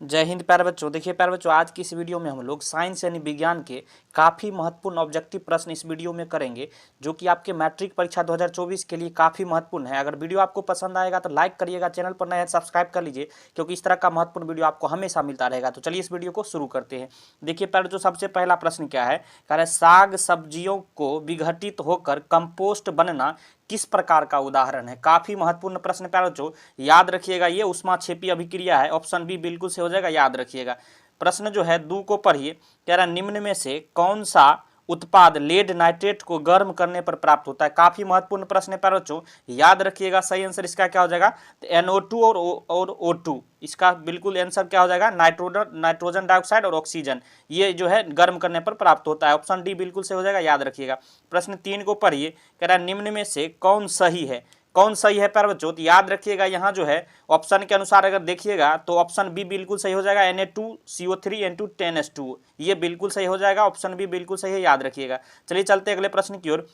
जय हिंद प्यारे बच्चों। देखिए प्यारे बच्चों, आज की इस वीडियो में हम लोग साइंस यानी विज्ञान के काफ़ी महत्वपूर्ण ऑब्जेक्टिव प्रश्न इस वीडियो में करेंगे, जो कि आपके मैट्रिक परीक्षा 2024 के लिए काफ़ी महत्वपूर्ण है। अगर वीडियो आपको पसंद आएगा तो लाइक करिएगा, चैनल पर नए हैं सब्सक्राइब कर लीजिए, क्योंकि इस तरह का महत्वपूर्ण वीडियो आपको हमेशा मिलता रहेगा। तो चलिए इस वीडियो को शुरू करते हैं। देखिए प्यारे बच्चों, सबसे पहला प्रश्न क्या है, कह रहा है साग सब्जियों को विघटित होकर कंपोस्ट बनना किस प्रकार का उदाहरण है। काफी महत्वपूर्ण प्रश्न प्यारे बच्चों, याद रखिएगा। ये ऊष्माक्षेपी अभिक्रिया है। ऑप्शन बी बिल्कुल से हो जाएगा, याद रखिएगा। प्रश्न जो है 2 को पढ़िए। कह रहा निम्न में से कौन सा उत्पाद लेड नाइट्रेट को गर्म करने पर प्राप्त होता है। काफी महत्वपूर्ण प्रश्न है प्यारे बच्चों, याद रखिएगा। सही आंसर इसका क्या हो जाएगा, तो NO2 और O2। इसका बिल्कुल आंसर क्या हो जाएगा, नाइट्रोजन डाइऑक्साइड और ऑक्सीजन, ये जो है गर्म करने पर प्राप्त होता है। ऑप्शन डी बिल्कुल से हो जाएगा, याद रखिएगा। प्रश्न 3 को पढ़िए। कह रहा है निम्न में से कौन सही है। कौन सही है प्यारे बच्चों, तो याद रखिएगा। यहाँ जो है ऑप्शन के अनुसार अगर देखिएगा तो ऑप्शन बी बिल्कुल सही हो जाएगा, Na2CO3 N2 10H2, ये बिल्कुल सही हो जाएगा। ऑप्शन बी बिल्कुल सही है, याद रखिएगा। चलिए चलते अगले प्रश्न की ओर।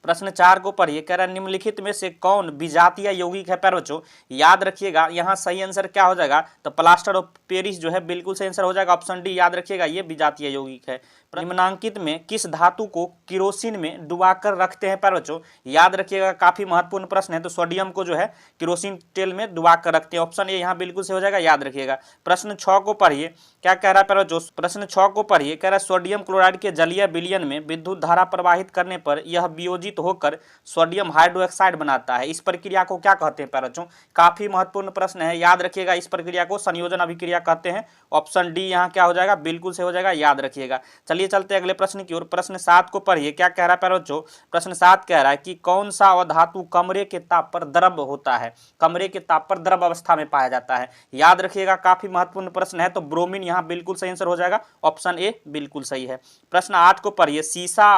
प्रश्न 4 को पढ़िए। कह रहा है निम्नलिखित में से कौन विजातीय यौगिक है प्यारे बच्चों, याद रखिएगा। यहाँ सही आंसर क्या हो जाएगा, तो प्लास्टर ऑफ पेरिस जो है बिल्कुल सही आंसर हो जाएगा। ऑप्शन डी, याद रखिएगा, ये विजातीय यौगिक है। निम्नांकित में किस धातु को किरोसिन में डुबाकर रखते हैं प्यारे बच्चों, याद रखिएगा। काफी महत्वपूर्ण प्रश्न है। तो सोडियम को जो है किरोसिन तेल में डुबाकर रखते हैं। ऑप्शन ए यहाँ बिल्कुल से हो जाएगा, याद रखिएगा। प्रश्न 6 को पढ़िए। क्या कह रहा है प्यारे बच्चों, प्रश्न 6 को पढ़िए। कह रहा है सोडियम क्लोराइड के जलीय विलयन में विद्युत धारा प्रवाहित करने पर यह वियोजित होकर सोडियम हाइड्रोक्साइड बनाता है। इस प्रक्रिया को क्या कहते हैं प्यारे बच्चों, काफी महत्वपूर्ण प्रश्न है, याद रखिएगा। इस प्रक्रिया को संयोजन अभिक्रिया कहते हैं। ऑप्शन डी यहाँ क्या हो जाएगा, बिल्कुल से हो जाएगा, याद रखिएगा। चलिए चलते अगले प्रश्न की ओर। प्रश्न 7 को पढ़िए। क्या कह रहा है प्यारे बच्चों, प्रश्न 7 कह रहा है कि कौन सा अधातु कमरे के ताप पर द्रव होता है। कमरे के ताप पर द्रव अवस्था में पाया जाता है, याद रखिएगा। काफी महत्वपूर्ण प्रश्न है। तो ब्रोमीन यहाँ बिल्कुल सही आंसर हो जाएगा। ऑप्शन ए बिल्कुल सही है। प्रश्न 8 को पढ़िए। सीसा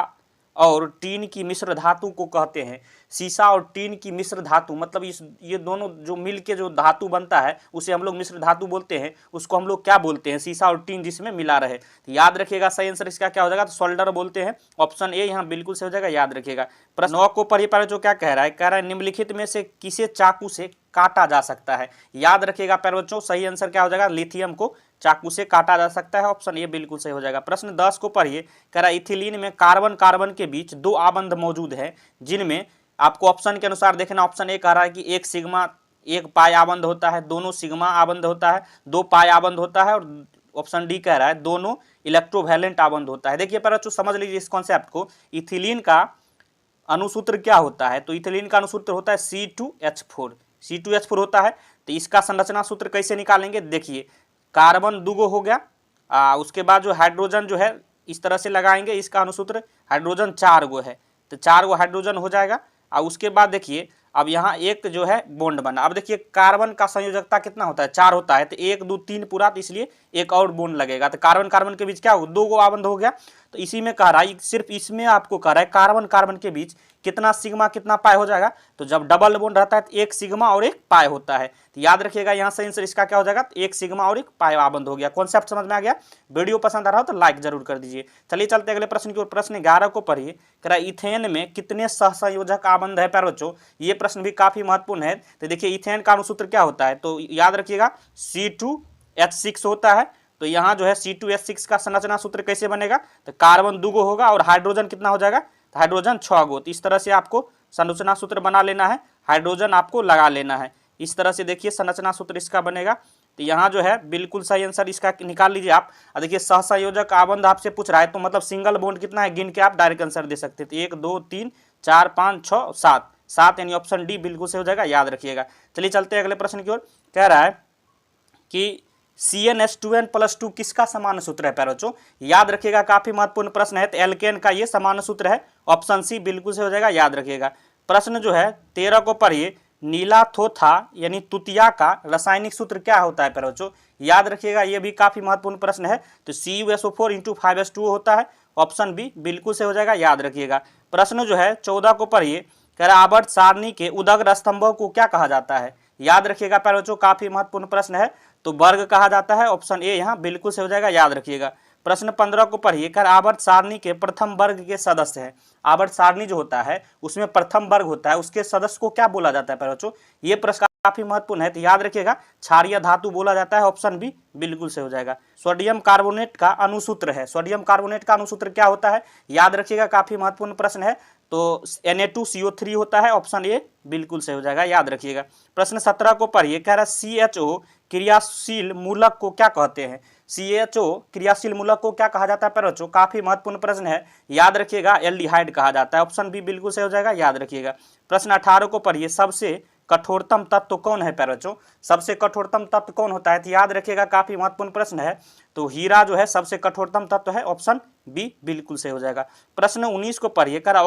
और टीन की मिश्र धातु को कहते हैं। सीसा और टीन की मिश्र धातु मतलब ये दोनों जो मिल के जो धातु बनता है उसे हम लोग मिश्र धातु बोलते हैं। उसको हम लोग क्या बोलते हैं, सीसा और टीन जिसमें मिला रहे। तो याद रखिएगा, सही आंसर इसका क्या हो जाएगा, तो सोल्डर बोलते हैं। ऑप्शन ए यहाँ बिल्कुल से हो जाएगा, याद रखिएगा। प्रश्न 9 को पढ़िए प्यारे, जो क्या कह रहा है, कह रहा है निम्नलिखित में से किसे चाकू से काटा जा सकता है। याद रखिएगा प्यारे बच्चों, सही आंसर क्या हो जाएगा, लिथियम को चाकू से काटा जा सकता है। ऑप्शन ए बिल्कुल सही हो जाएगा। प्रश्न 10 को पढ़िए। कह रहा है इथिलीन में कार्बन कार्बन के बीच 2 आबंध मौजूद है, जिनमें आपको ऑप्शन के अनुसार देखना। ऑप्शन ए कह रहा है कि 1 सिग्मा 1 पाई आबंध होता है, दोनों सिग्मा आबंध होता है, 2 पाई आबंध होता है, और ऑप्शन डी कह रहा है दोनों इलेक्ट्रोवैलेंट आबंध होता है। देखिए पर समझ लीजिए इस कॉन्सेप्ट को। इथिलीन का अनुसूत्र क्या होता है, तो इथिलीन का अनुसूत्र होता है C2H4 होता है। तो इसका संरचना सूत्र कैसे निकालेंगे, देखिए कार्बन 2 गो हो गया, उसके बाद जो हाइड्रोजन जो है इस तरह से लगाएंगे, इसका अनुसूत्र हाइड्रोजन 4 गो है, तो 4 गो हाइड्रोजन हो जाएगा। और उसके बाद देखिए अब यहाँ एक जो है बॉन्ड बना। अब देखिए कार्बन का संयोजकता कितना होता है, 4 होता है, तो 1 2 3 पूरा, तो इसलिए एक और बॉन्ड लगेगा। तो कार्बन कार्बन के बीच क्या हो, 2 गो आबंध हो गया। तो इसी में कह रहा है, सिर्फ इसमें आपको कह रहा है कार्बन कार्बन के बीच कितना सिग्मा कितना पाई हो जाएगा। तो जब डबल बॉन्ड रहता है तो 1 सिग्मा और 1 पाई होता है। तो याद रखिएगा यहाँ से आंसर इसका क्या हो जाएगा, 1 सिग्मा और 1 पाई आबंध हो गया। कॉन्सेप्ट समझ में आ गया। वीडियो पसंद आ रहा हो तो लाइक जरूर कर दीजिए। चलिए चलते अगले प्रश्न की ओर। प्रश्न 11 को पढ़िए। कह रहा है इथेन में कितने सहसंयोजक आबंध है प्यारे बच्चों, ये प्रश्न भी काफी महत्वपूर्ण है। तो देखिए इथेन का अनुसूत्र क्या होता है, तो याद रखिएगा C2H6 होता है। तो यहाँ जो है C2H6 का संरचना सूत्र कैसे बनेगा, तो कार्बन 2 गो होगा और हाइड्रोजन कितना हो जाएगा, तो हाइड्रोजन 6 गो। तो इस तरह से आपको संरचना सूत्र बना लेना है, हाइड्रोजन आपको लगा लेना है। इस तरह से देखिए संरचना सूत्र इसका बनेगा। तो यहाँ जो है बिल्कुल सही आंसर इसका निकाल लीजिए आप। देखिए सहसंयोजक आबंध आपसे पूछ रहा है, तो मतलब सिंगल बॉन्ड कितना है गिन के आप डायरेक्ट आंसर दे सकते थे। 1 2 3 4 5 6 7 यानी ऑप्शन डी बिल्कुल से हो जाएगा, याद रखिएगा। चलिए चलते हैं अगले प्रश्न की ओर। कह रहा है कि CnH2n+2 किसका समान सूत्र है प्यारे बच्चों, याद रखिएगा। काफी महत्वपूर्ण प्रश्न है। तो एल्केन का ये समान सूत्र है। ऑप्शन सी बिल्कुल से हो जाएगा, याद रखिएगा। प्रश्न जो है 13 को पढ़िए। नीलाथोथा यानी तुतिया का रासायनिक सूत्र क्या होता है प्यारे बच्चों, याद रखिएगा। ये भी काफी महत्वपूर्ण प्रश्न है। तो CuSO4 × 5s2 होता है। ऑप्शन बी बिल्कुल से हो जाएगा, याद रखिएगा। प्रश्न जो है 14 को पढ़िए। कह रहा आवर्त सारणी के उदग्र स्तंभों को क्या कहा जाता है, याद रखिएगा प्यारे बच्चों। काफी महत्वपूर्ण प्रश्न है। तो वर्ग कहा जाता है। ऑप्शन ए यहाँ बिल्कुल से हो जाएगा, याद रखिएगा। प्रश्न 15 को पढ़िए। कर आवर्त सारणी के प्रथम वर्ग के सदस्य हैं। आवर्त सारणी जो होता है उसमें प्रथम वर्ग होता है, उसके सदस्य को क्या बोला जाता है प्यारे बच्चों, ये प्रश्न काफी महत्वपूर्ण है, तो याद रखिएगा क्षारीय धातु बोला जाता है, ऑप्शन बी बिल्कुल से हो जाएगा। सोडियम कार्बोनेट का अणुसूत्र है, सोडियम कार्बोनेट का अणुसूत्र क्या होता है, याद रखिएगा काफी महत्वपूर्ण प्रश्न है, तो Na2CO3 होता है, ऑप्शन ए बिल्कुल से हो जाएगा, याद रखिएगा। प्रश्न 17 को पढ़िए, कह रहा है CHO क्रियाशील मूलक को क्या कहते हैं, CHO क्रियाशील मूलक को क्या कहा जाता है पर बच्चों, काफी महत्वपूर्ण प्रश्न है, याद रखिएगा एल्डिहाइड कहा जाता है, ऑप्शन बी बिल्कुल से हो जाएगा, याद रखिएगा। प्रश्न 18 को पढ़िए, सबसे कठोरतम तत्व कौन है प्यारे बच्चों, सबसे कठोरतम तत्व कौन होता है, तो याद रखिएगा काफी महत्वपूर्ण प्रश्न है, तो हीरा जो है सबसे कठोरतम तत्व है, ऑप्शन बी बिल्कुल से हो जाएगा। प्रश्न 19 को पढ़िए, करा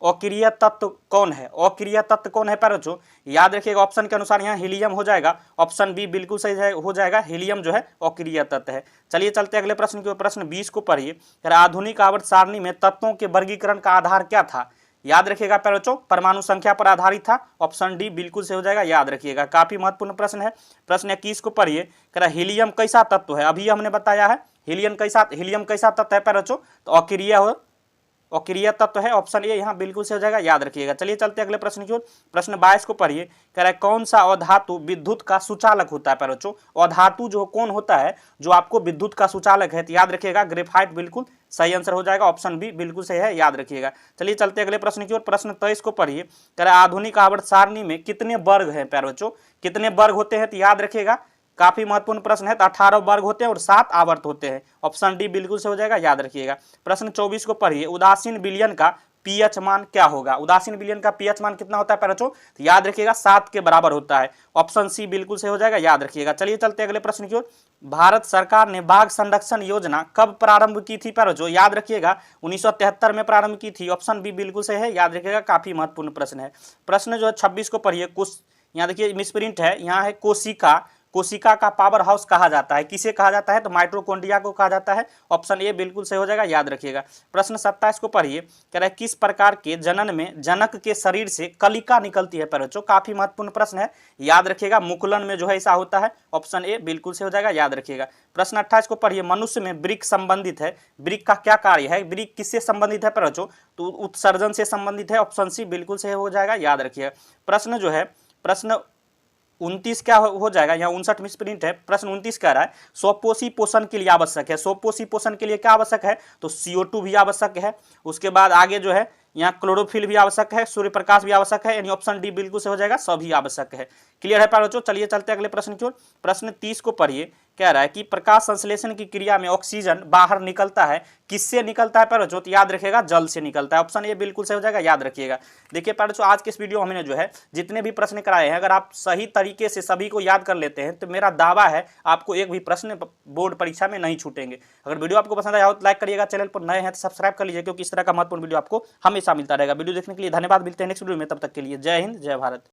अक्रिय तत्व कौन है, अक्रिय तत्व कौन है प्यारे बच्चों, याद रखिएगा ऑप्शन के अनुसार यहाँ हीलियम हो जाएगा, ऑप्शन बी बिल्कुल सही हो जाएगा, हीलियम जो है अक्रिय तत्व है। चलिए चलते अगले प्रश्न की ओर। प्रश्न 20 को पढ़िए, आधुनिक आवर्त सारणी में तत्वों के वर्गीकरण का आधार क्या था, याद रखिएगा प्यारे बच्चों परमाणु संख्या पर आधारित था, ऑप्शन डी बिल्कुल से हो जाएगा, याद रखिएगा काफी महत्वपूर्ण प्रश्न है। प्रश्न 21 को पढ़िए, कह रहा हीलियम कैसा तत्व है, अभी हमने बताया है हीलियम कैसा तत्व है प्यारे बच्चों, तो अक्रिय तत्व है, ऑप्शन ए यहाँ बिल्कुल से हो जाएगा, याद रखिएगा। चलिए चलते अगले प्रश्न की ओर। प्रश्न 22 को पढ़िए, कह रहा है कौन सा अधातु विद्युत का सुचालक होता है प्यारे बच्चों, अधातु जो कौन होता है जो आपको विद्युत का सुचालक है, तो याद रखिएगा ग्रेफाइट बिल्कुल सही आंसर हो जाएगा, ऑप्शन बी बिल्कुल सही है, याद रखिएगा। चलिए चलते अगले प्रश्न की ओर। प्रश्न 23 को पढ़िए, कह रहा है आधुनिक आवर्त सारणी में कितने वर्ग हैं प्यारे बच्चों, कितने वर्ग होते हैं, तो याद रखिएगा काफी महत्वपूर्ण प्रश्न है, तो 18 वर्ग होते हैं और 7 आवर्त होते हैं, ऑप्शन डी बिल्कुल से हो जाएगा, याद रखिएगा। प्रश्न 24 को पढ़िए, उदासीन विलयन का पीएच मान क्या होगा, उदासीन विलयन का पीएच मान कितना होता है प्यारे बच्चों, तो याद रखिएगा 7 के बराबर होता है, ऑप्शन सी बिल्कुल से हो जाएगा, याद रखिएगा। चलिए चलते अगले प्रश्न की ओर। भारत सरकार ने बाघ संरक्षण योजना कब प्रारंभ की थी प्यारे बच्चों, याद रखिएगा 1973 में प्रारंभ की थी, ऑप्शन बी बिल्कुल से है, याद रखिएगा काफी महत्वपूर्ण प्रश्न है। प्रश्न जो है 26 को पढ़िए, यहाँ देखिए मिसप्रिंट है, यहाँ है कोशिका का पावर हाउस कहा जाता है, किसे कहा जाता है, तो माइटोकॉन्ड्रिया को कहा जाता है, ऑप्शन ए बिल्कुल सही हो जाएगा, याद रखिएगा। प्रश्न 27 को पढ़िए, कह रहा है किस प्रकार के जनन में जनक के शरीर से कलिका निकलती है प्यारे बच्चों, काफी महत्वपूर्ण प्रश्न है, याद रखिएगा मुकुलन में जो है ऐसा होता है, ऑप्शन ए बिल्कुल से हो जाएगा, याद रखिएगा। प्रश्न 28 को पढ़िए, मनुष्य में वृक्क संबंधित है, वृक्क का क्या कार्य है, वृक्क किससे संबंधित है प्यारे बच्चों, तो उत्सर्जन से संबंधित है, ऑप्शन सी बिल्कुल से हो जाएगा, याद रखिएगा। प्रश्न जो है प्रश्न 29 क्या हो जाएगा, यहाँ 59 मिसप्रिंट है, प्रश्न 29 कह रहा है स्वपोषी पोषण के लिए आवश्यक है, स्वपोषी पोषण के लिए क्या आवश्यक है, तो CO2 भी आवश्यक है, उसके बाद आगे जो है यहाँ क्लोरोफिल भी आवश्यक है, सूर्य प्रकाश भी आवश्यक है, यानी ऑप्शन डी बिल्कुल से हो जाएगा, सभी आवश्यक है। क्लियर है प्यारे बच्चों। चलिए चलते अगले प्रश्न की ओर। प्रश्न 30 को पढ़िए, कह रहा है कि प्रकाश संश्लेषण की क्रिया में ऑक्सीजन बाहर निकलता है, किससे निकलता है प्यारे बच्चों, तो याद रखिएगा जल से निकलता है, ऑप्शन ए बिल्कुल से हो जाएगा, याद रखिएगा। देखिए प्यारे बच्चों आज के इस वीडियो हमने जो है जितने भी प्रश्न कराए हैं, अगर आप सही तरीके से सभी को याद कर लेते हैं तो मेरा दावा है आपको एक भी प्रश्न बोर्ड परीक्षा में नहीं छूटेंगे। अगर वीडियो आपको पसंद आया हो तो लाइक करिएगा, चैनल पर नए हैं तो सब्सक्राइब कर लीजिए, क्योंकि इस तरह का महत्वपूर्ण वीडियो आपको हमेशा मिलता रहेगा। वीडियो देखने के लिए धन्यवाद, मिलते हैं नेक्स्ट वीडियो में, तब तक के लिए जय हिंद जय भारत।